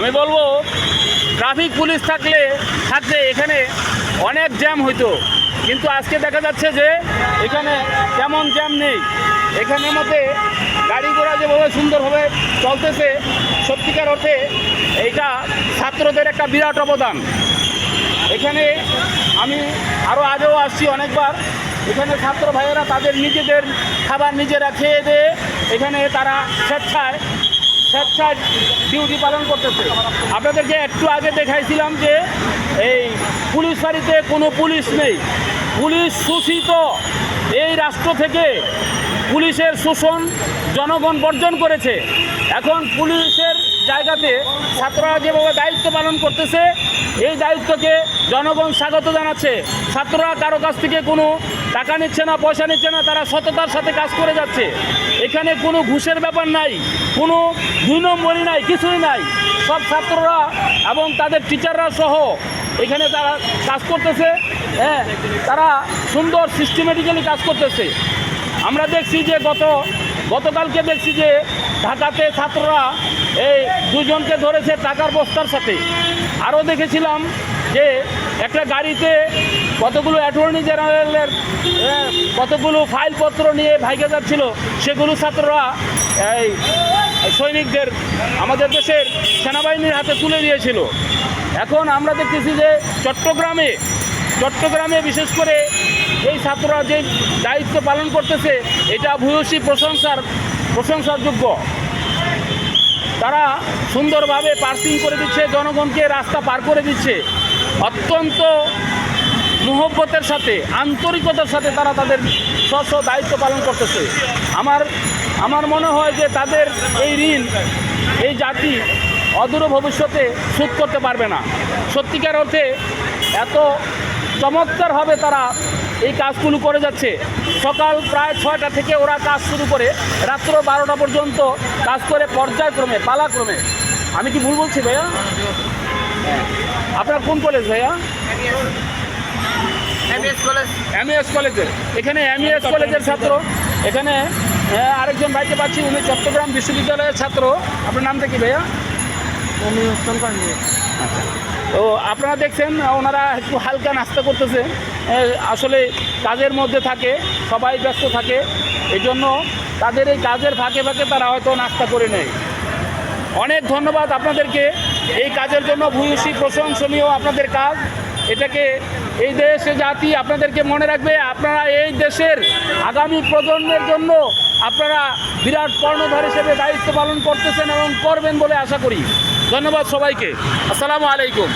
আমি বলবো traffic police থাকলে এখানে অনেক জ্যাম হইতো, কিন্তু আজকে দেখা যাচ্ছে যে এখানে তেমন জ্যাম নেই। এখানের মধ্যে গাড়ি ঘোড়া যেভাবে সুন্দরভাবে চলতেছে, সত্যিকার অর্থে এইটা ছাত্রদের একটা বিরাট অবদান। এখানে আমি আরও আগেও আসছি অনেকবার, এখানে ছাত্র ভাইয়েরা তাদের নিজেদের খাবার নিজেরা খেয়ে দিয়ে এখানে তারা স্বেচ্ছায় ডিউটি পালন করতেছে। আপনাদেরকে একটু আগে দেখাইছিলাম যে এই পুলিশ ফাঁড়িতে কোনো পুলিশ নেই, পুলিশ শোষিত। এই রাষ্ট্র থেকে পুলিশের শোষণ জনগণ বর্জন করেছে। এখন পুলিশের জায়গাতে ছাত্ররা যেভাবে দায়িত্ব পালন করতেছে, এই দায়িত্বকে জনগণ স্বাগত জানাচ্ছে। ছাত্ররা কারো কাছ থেকে কোনো টাকা নিচ্ছে না, পয়সা নিচ্ছে না, তারা সততার সাথে কাজ করে যাচ্ছে। এখানে কোনো ঘুষের ব্যাপার নাই, কোনো 2 নম্বরই নাই, কিছুই নাই। সব ছাত্ররা এবং তাদের টিচাররা সহ এখানে তারা কাজ করতেছে। হ্যাঁ, তারা সুন্দর সিস্টেমেটিক্যালি কাজ করতেছে। আমরা দেখছি যে গতকালকে দেখছি যে ঢাকাতে ছাত্ররা এই 2 জনকে ধরেছে টাকার বস্তার সাথে। আরও দেখেছিলাম যে একটা গাড়িতে কতগুলো অ্যাটর্নি জেনারেলের কতগুলো ফাইলপত্র নিয়ে ভাইগে যাচ্ছিল, সেগুলো ছাত্ররা এই সৈনিকদের, আমাদের দেশের সেনাবাহিনীর হাতে তুলে দিয়েছিল। এখন আমরা দেখতেছি যে চট্টগ্রামে বিশেষ করে এই ছাত্ররা যে দায়িত্ব পালন করতেছে, এটা ভূয়সী প্রশংসার যোগ্য। তারা সুন্দরভাবে পার্কিং করে দিচ্ছে, জনগণকে রাস্তা পার করে দিচ্ছে। অত্যন্ত মোহব্বতের সাথে, আন্তরিকতার সাথে তারা তাদের স্ব দায়িত্ব পালন করতেছে। আমার মনে হয় যে তাদের এই ঋণ এই জাতি অদূর ভবিষ্যতে শোধ করতে পারবে না। সত্যিকার অর্থে এত চমৎকারভাবে তারা এই কাজগুলো করে যাচ্ছে। সকাল প্রায় 6টা থেকে ওরা কাজ শুরু করে রাত্র 12টা পর্যন্ত কাজ করে, পর্যায়ক্রমে পালাক্রমে। আমি কি ভুল বলছি ভাইয়া? আপনার কোন কলেজ ভাইয়া? এমএস কলেজের। এখানে এমএস কলেজের ছাত্র। এখানে আরেকজন ভাইকে পাচ্ছি, উনি চট্টগ্রাম বিশ্ববিদ্যালয়ের ছাত্র। আপনার নামটা কি ভাইয়া? আচ্ছা, তো আপনারা দেখছেন ওনারা একটু হালকা নাস্তা করতেছে। আসলে কাজের মধ্যে থাকে, সবাই ব্যস্ত থাকে, এই জন্য তাদের এই কাজের ফাঁকে তারা হয়তো নাস্তা করে নেয়। অনেক ধন্যবাদ আপনাদেরকে এই কাজের জন্য, ভূয়সী প্রশংসনীয় আপনাদের কাজ। এটাকে এই দেশে জাতি আপনাদেরকে মনে রাখবে। আপনারা এই দেশের আগামী প্রজন্মের জন্য আপনারা বিরাট কর্ণধার হিসেবে দায়িত্ব পালন করতেছেন এবং করবেন বলে আশা করি। ধন্যবাদ সবাইকে। আসসালামু আলাইকুম।